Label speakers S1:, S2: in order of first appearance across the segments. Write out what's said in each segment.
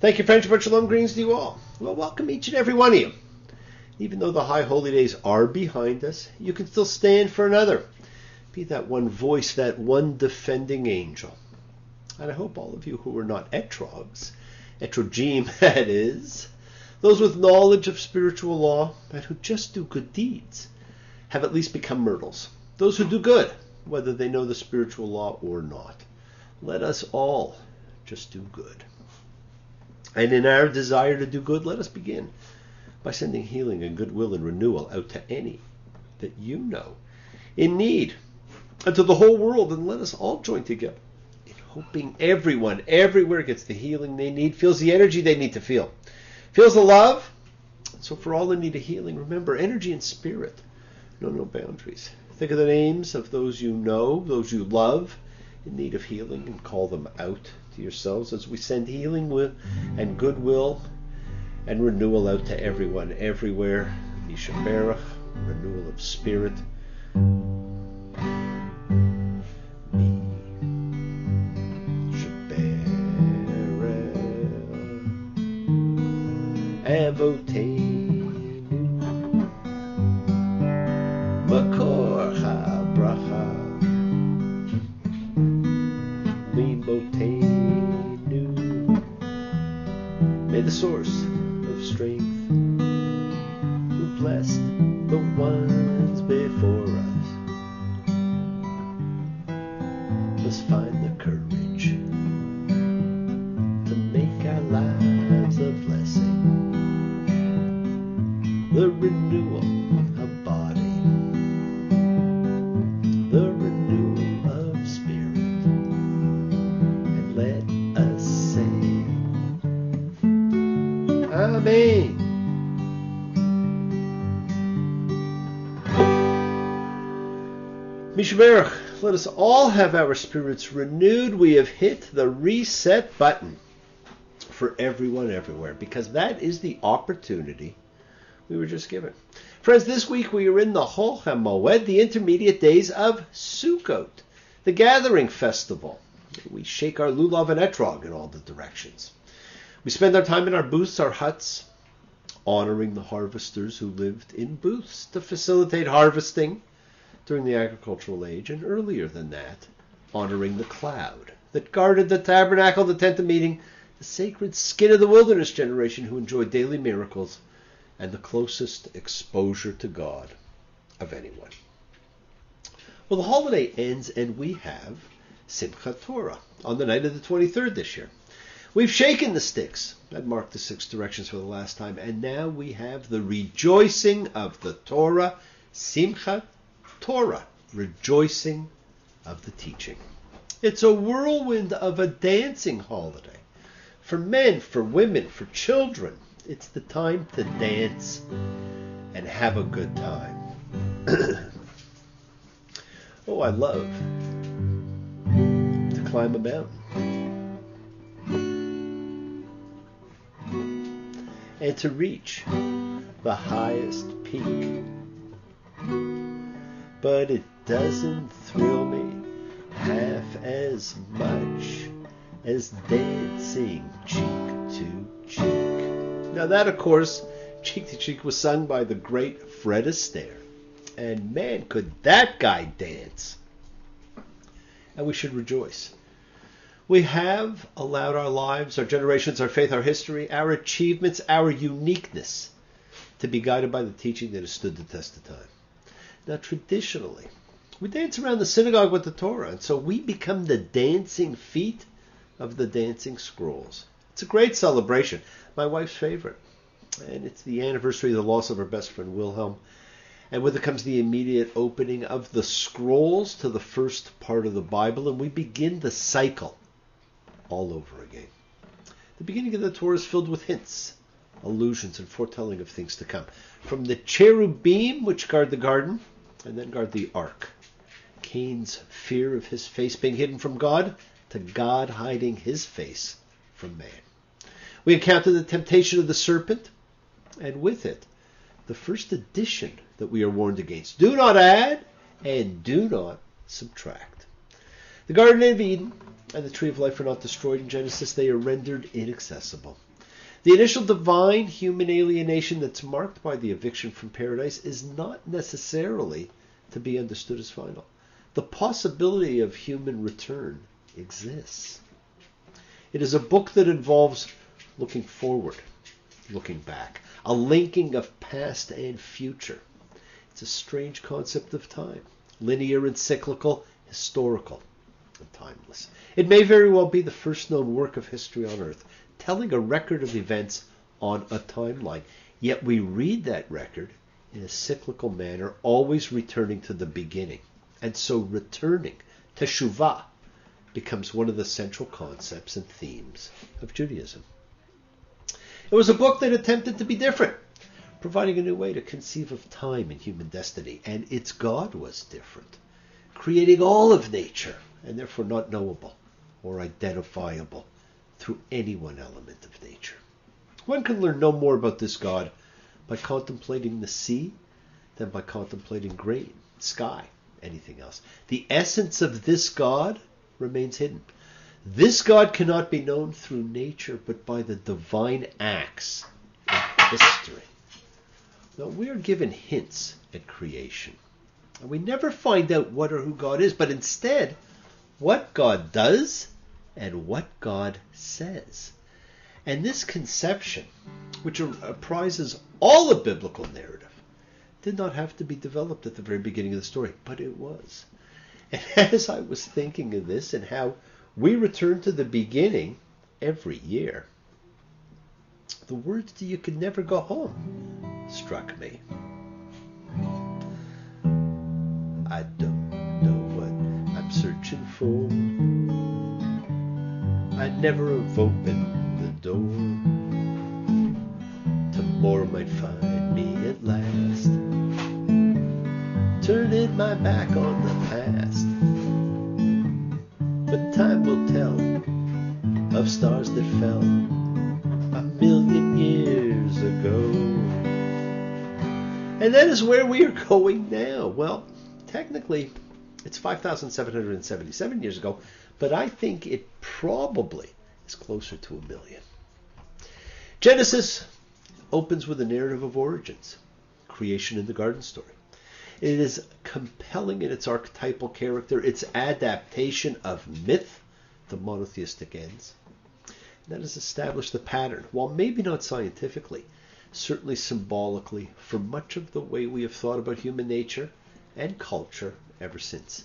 S1: Thank you, friendship, and shalom. Greetings to you all. Well, welcome each and every one of you. Even though the high holy days are behind us, you can still stand for another. Be that one voice, that one defending angel. And I hope all of you who are not etrogs, etrogim that is, those with knowledge of spiritual law and who just do good deeds, have at least become myrtles. Those who do good, whether they know the spiritual law or not. Let us all just do good. And in our desire to do good, let us begin by sending healing and goodwill and renewal out to any that you know in need, and to the whole world. And let us all join together in hoping everyone, everywhere, gets the healing they need, feels the energy they need to feel, feels the love. So for all in need of healing, remember, energy and spirit know no boundaries. Think of the names of those you know, those you love, in need of healing, and call them out to yourselves as we send healing and goodwill and renewal out to everyone, everywhere. Mishaberach, renewal of spirit. Mishaberach, Avoteinu, Makor HaBracha, Limotenu. May the source of strength, who blessed the ones before us, let's find the courage to make our lives a blessing, the renewal of body, the renewal of spirit, and let us say Amen. Mishmerach, let us all have our spirits renewed. We have hit the reset button for everyone everywhere, because that is the opportunity we were just given. Friends, this week we are in the Chol HaMoed, the intermediate days of Sukkot, the gathering festival. We shake our Lulav and Etrog in all the directions. We spend our time in our booths, our huts, honoring the harvesters who lived in booths to facilitate harvesting during the agricultural age, and earlier than that, honoring the cloud that guarded the tabernacle, the tent of meeting, the sacred skin of the wilderness generation who enjoyed daily miracles and the closest exposure to God of anyone. Well, the holiday ends and we have Simchat Torah on the night of the 23rd this year. We've shaken the sticks that marked the 6 directions for the last time, and now we have the rejoicing of the Torah, Simchat Torah, rejoicing of the teaching. It's a whirlwind of a dancing holiday. For men, for women, for children, it's the time to dance and have a good time. Oh, I love to climb a mountain and to reach the highest peak. But it doesn't thrill me half as much as dancing cheek to cheek. Now that, of course, Cheek to Cheek was sung by the great Fred Astaire. And man, could that guy dance. And we should rejoice. We have allowed our lives, our generations, our faith, our history, our achievements, our uniqueness to be guided by the teaching that has stood the test of time. Now, traditionally, we dance around the synagogue with the Torah, and so we become the dancing feet of the dancing scrolls. It's a great celebration, my wife's favorite, and it's the anniversary of the loss of her best friend Wilhelm, and with it comes the immediate opening of the scrolls to the first part of the Bible, and we begin the cycle all over again. The beginning of the Torah is filled with hints, allusions, and foretelling of things to come. From the cherubim, which guard the garden, and then guard the ark. Cain's fear of his face being hidden from God, to God hiding his face from man. We encounter the temptation of the serpent, and with it, the first addition that we are warned against. Do not add, and do not subtract. The Garden of Eden and the Tree of Life are not destroyed in Genesis. They are rendered inaccessible. The initial divine human alienation that's marked by the eviction from paradise is not necessarily to be understood as final. The possibility of human return exists. It is a book that involves looking forward, looking back, a linking of past and future. It's a strange concept of time, linear and cyclical, historical and timeless. It may very well be the first known work of history on earth, telling a record of events on a timeline. Yet we read that record in a cyclical manner, always returning to the beginning. And so returning, teshuvah, becomes one of the central concepts and themes of Judaism. It was a book that attempted to be different, providing a new way to conceive of time and human destiny. And its God was different, creating all of nature, and therefore not knowable or identifiable through any one element of nature. One can learn no more about this God by contemplating the sea than by contemplating grain, sky, anything else. The essence of this God remains hidden. This God cannot be known through nature, but by the divine acts of history. Now, we are given hints at creation, and we never find out what or who God is, but instead what God does and what God says. And this conception, which apprises all the biblical narrative, did not have to be developed at the very beginning of the story, but it was. And as I was thinking of this and how we return to the beginning every year, the words "you can never go home" struck me. I don't know what I'm searching for. I never have opened the door. Tomorrow might find me at last, turning my back on the past. But time will tell of stars that fell 1,000,000 years ago. And that is where we are going now. Well, technically, it's 5,777 years ago, but I think it probably is closer to 1,000,000. Genesis opens with a narrative of origins, creation in the garden story. It is compelling in its archetypal character, its adaptation of myth to monotheistic ends. And that has established the pattern, while maybe not scientifically, certainly symbolically, for much of the way we have thought about human nature and culture ever since.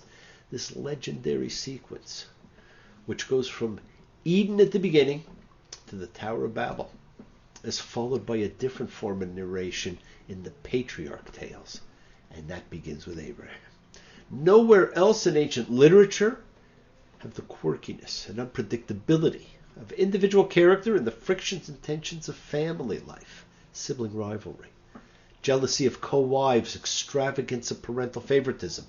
S1: This legendary sequence, which goes from Eden at the beginning to the Tower of Babel, is followed by a different form of narration in the patriarch tales, and that begins with Abraham. Nowhere else in ancient literature have the quirkiness and unpredictability of individual character and the frictions and tensions of family life, sibling rivalry, jealousy of co-wives, extravagance of parental favoritism,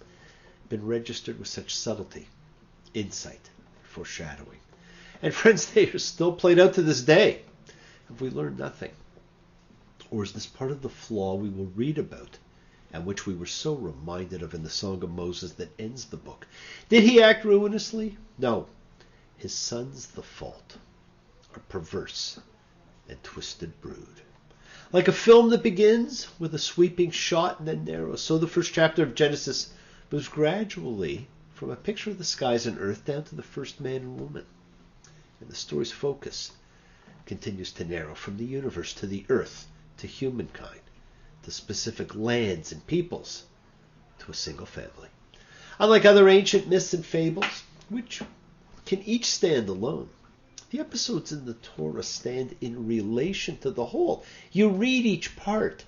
S1: been registered with such subtlety, insight, foreshadowing. And friends, they are still played out to this day. Have we learned nothing? Or is this part of the flaw we will read about, and which we were so reminded of in the Song of Moses that ends the book? Did he act ruinously? No. His sons, the fault, are perverse and twisted brood. Like a film that begins with a sweeping shot and then narrows, so the first chapter of Genesis moves gradually from a picture of the skies and earth down to the first man and woman. And the story's focus continues to narrow from the universe to the earth, to humankind, to specific lands and peoples, to a single family. Unlike other ancient myths and fables, which can each stand alone, the episodes in the Torah stand in relation to the whole. You read each part,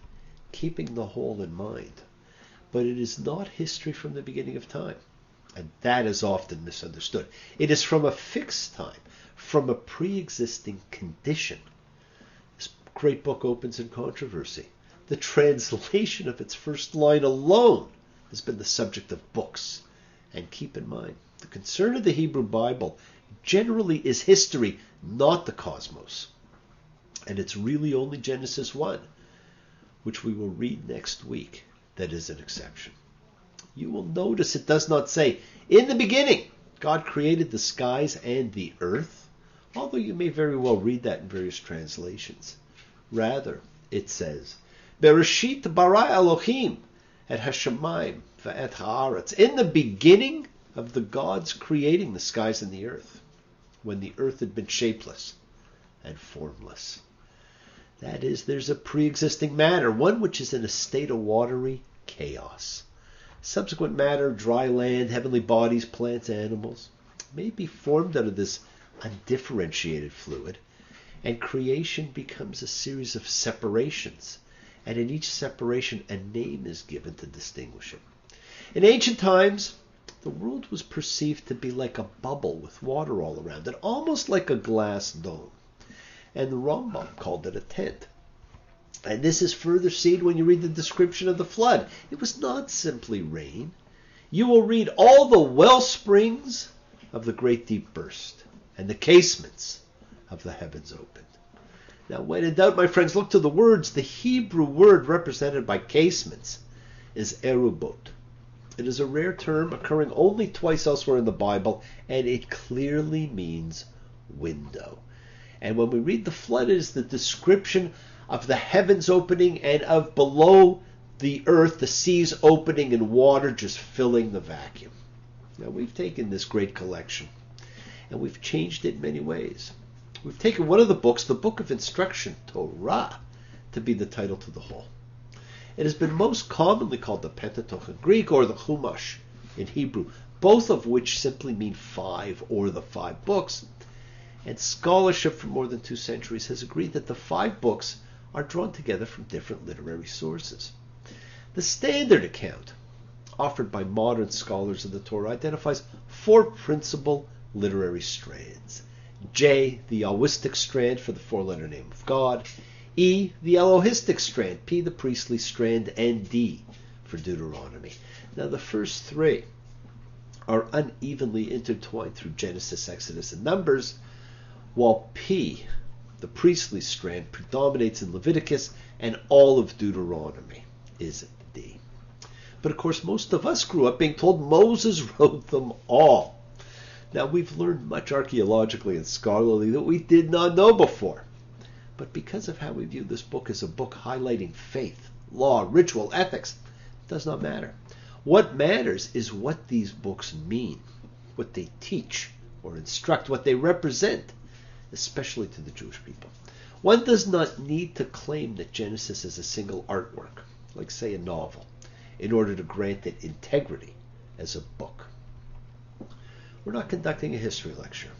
S1: keeping the whole in mind. But it is not history from the beginning of time, and that is often misunderstood. It is from a fixed time, from a pre-existing condition. This great book opens in controversy. The translation of its first line alone has been the subject of books. And keep in mind, the concern of the Hebrew Bible generally is history, not the cosmos. And it's really only Genesis 1, which we will read next week, that is an exception. You will notice it does not say, "In the beginning, God created the skies and the earth," although you may very well read that in various translations. Rather, it says, Bereshit bara Elohim et hashamayim ve'et haaretz. In the beginning of the gods creating the skies and the earth, when the earth had been shapeless and formless. That is, there's a pre-existing matter, one which is in a state of watery chaos. Subsequent matter, dry land, heavenly bodies, plants, animals, may be formed out of this undifferentiated fluid, and creation becomes a series of separations, and in each separation a name is given to distinguish it. In ancient times, the world was perceived to be like a bubble with water all around it, almost like a glass dome. And the Rambam called it a tent. And this is further seen when you read the description of the flood. It was not simply rain. You will read all the well springs of the great deep burst, and the casements of the heavens opened. Now, when in doubt, my friends, look to the words. The Hebrew word represented by casements is erubot. It is a rare term occurring only twice elsewhere in the Bible, and it clearly means window. And when we read the flood, it is the description of the heavens opening and of below the earth, the seas opening and water just filling the vacuum. Now, we've taken this great collection and we've changed it in many ways. We've taken one of the books, the book of instruction, Torah, to be the title to the whole. It has been most commonly called the Pentateuch in Greek or the Chumash in Hebrew, both of which simply mean five or the five books. And scholarship for more than 2 centuries has agreed that the 5 books are drawn together from different literary sources. The standard account offered by modern scholars of the Torah identifies 4 principal literary strands. J, the Yahwistic strand for the 4-letter name of God. E, the Elohistic strand. P, the priestly strand. And D, for Deuteronomy. Now, the first 3 are unevenly intertwined through Genesis, Exodus, and Numbers, while P, the priestly strand, predominates in Leviticus, and all of Deuteronomy is D. But of course, most of us grew up being told Moses wrote them all. Now, we've learned much archaeologically and scholarly that we did not know before. But because of how we view this book as a book highlighting faith, law, ritual, ethics, it does not matter. What matters is what these books mean, what they teach or instruct, what they represent, especially to the Jewish people. One does not need to claim that Genesis is a single artwork, like, say, a novel, in order to grant it integrity as a book. We're not conducting a history lecture,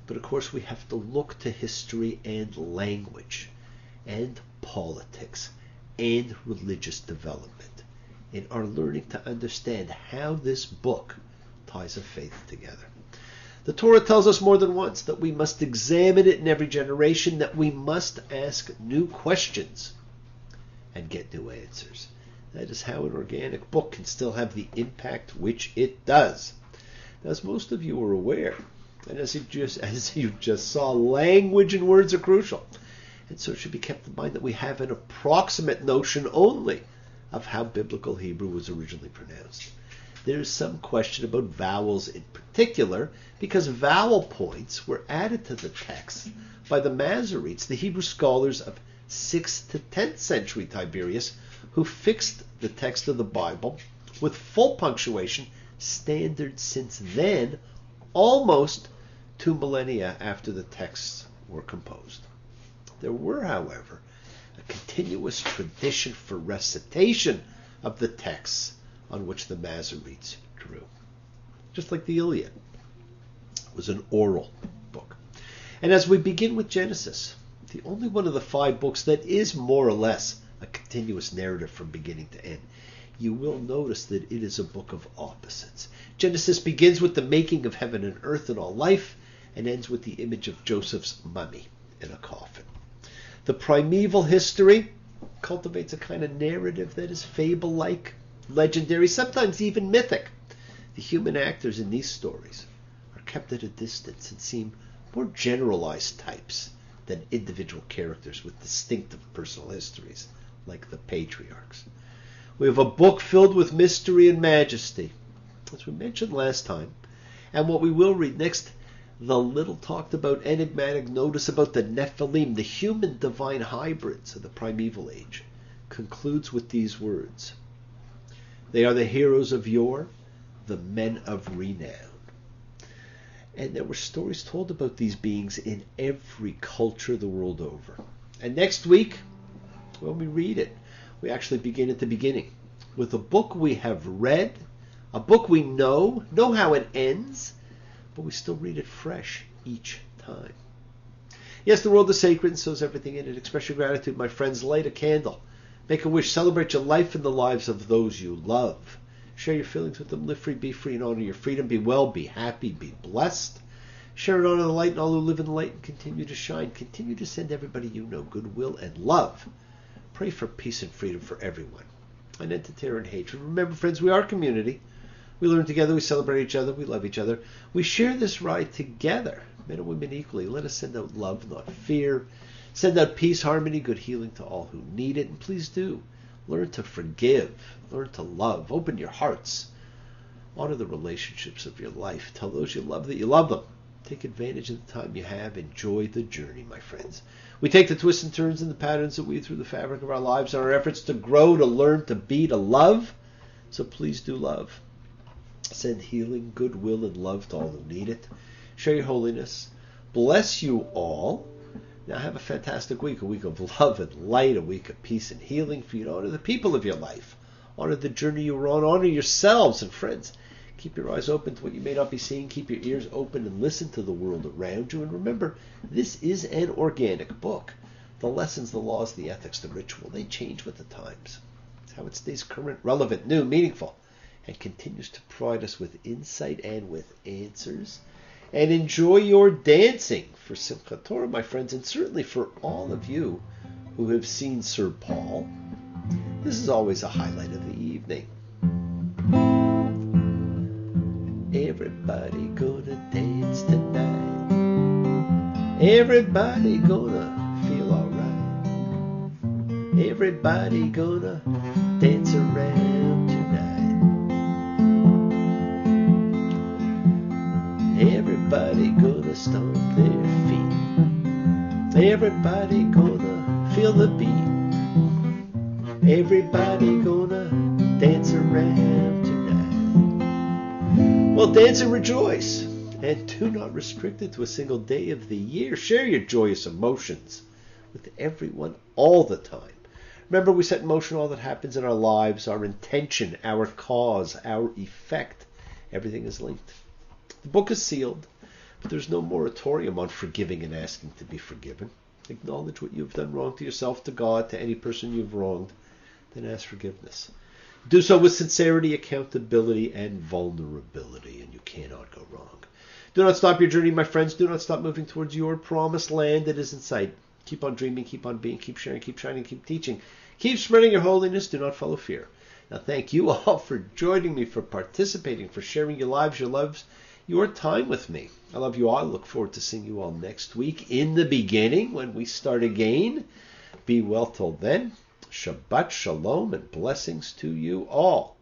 S1: but of course we have to look to history and language and politics and religious development in our learning to understand how this book ties a faith together. The Torah tells us more than once that we must examine it in every generation, that we must ask new questions and get new answers. That is how an organic book can still have the impact which it does. Now, as most of you are aware, and as you just saw, language and words are crucial. And so it should be kept in mind that we have an approximate notion only of how biblical Hebrew was originally pronounced. There is some question about vowels in particular, because vowel points were added to the text by the Masoretes, the Hebrew scholars of 6th to 10th century Tiberius, who fixed the text of the Bible with full punctuation, standard since then, almost 2 millennia after the texts were composed. There were, however, a continuous tradition for recitation of the texts on which the Masoretes drew. Just like the Iliad was an oral book. And as we begin with Genesis, the only one of the 5 books that is more or less a continuous narrative from beginning to end, you will notice that it is a book of opposites. Genesis begins with the making of heaven and earth and all life, and ends with the image of Joseph's mummy in a coffin. The primeval history cultivates a kind of narrative that is fable-like, legendary, sometimes even mythic. The human actors in these stories are kept at a distance and seem more generalized types than individual characters with distinctive personal histories, like the patriarchs. We have a book filled with mystery and majesty, as we mentioned last time, and what we will read next the little talked about enigmatic notice about the Nephilim, the human divine hybrids of the primeval age, concludes with these words. They are the heroes of yore, the men of renown. And there were stories told about these beings in every culture the world over. And next week, when we read it, we actually begin at the beginning with a book we have read, a book we know how it ends, but we still read it fresh each time. Yes, the world is sacred, and so is everything in it. Express your gratitude, my friends. Light a candle. Make a wish. Celebrate your life and the lives of those you love. Share your feelings with them. Live free, be free, and honor your freedom. Be well, be happy, be blessed. Share and honor the light and all who live in the light, and continue to shine. Continue to send everybody you know goodwill and love. Pray for peace and freedom for everyone. An end to terror and hatred. Remember, friends, we are a community. We learn together, we celebrate each other, we love each other. We share this ride together, men and women equally. Let us send out love, not fear. Send out peace, harmony, good healing to all who need it. And please do. Learn to forgive. Learn to love. Open your hearts. Honor the relationships of your life. Tell those you love that you love them. Take advantage of the time you have. Enjoy the journey, my friends. We take the twists and turns and the patterns that weave through the fabric of our lives in our efforts to grow, to learn, to be, to love. So please do love. Send healing, goodwill, and love to all who need it. Share your holiness. Bless you all. Now have a fantastic week, a week of love and light, a week of peace and healing for you to honor the people of your life. Honor the journey you were on. Honor yourselves and friends. Keep your eyes open to what you may not be seeing. Keep your ears open and listen to the world around you. And remember, this is an organic book. The lessons, the laws, the ethics, the ritual, they change with the times. It's how it stays current, relevant, new, meaningful, and continues to provide us with insight and with answers. And enjoy your dancing for Simchat Torah, my friends, and certainly for all of you who have seen Sir Paul. This is always a highlight of the evening. Everybody gonna dance tonight. Everybody gonna feel alright. Everybody gonna dance around tonight. Everybody gonna stomp their feet. Everybody gonna feel the beat. Everybody gonna dance around tonight. Well, dance and rejoice. And do not restrict it to a single day of the year. Share your joyous emotions with everyone all the time. Remember, we set in motion all that happens in our lives, our intention, our cause, our effect. Everything is linked. The book is sealed, but there's no moratorium on forgiving and asking to be forgiven. Acknowledge what you've done wrong to yourself, to God, to any person you've wronged, then ask forgiveness. Do so with sincerity, accountability, and vulnerability, and you cannot go wrong. Do not stop your journey, my friends. Do not stop moving towards your promised land that is in sight. Keep on dreaming, keep on being, keep sharing, keep shining, keep teaching. Keep spreading your holiness. Do not follow fear. Now, thank you all for joining me, for participating, for sharing your lives, your loves, your time with me. I love you all. I look forward to seeing you all next week in the beginning when we start again. Be well till then. Shabbat shalom and blessings to you all.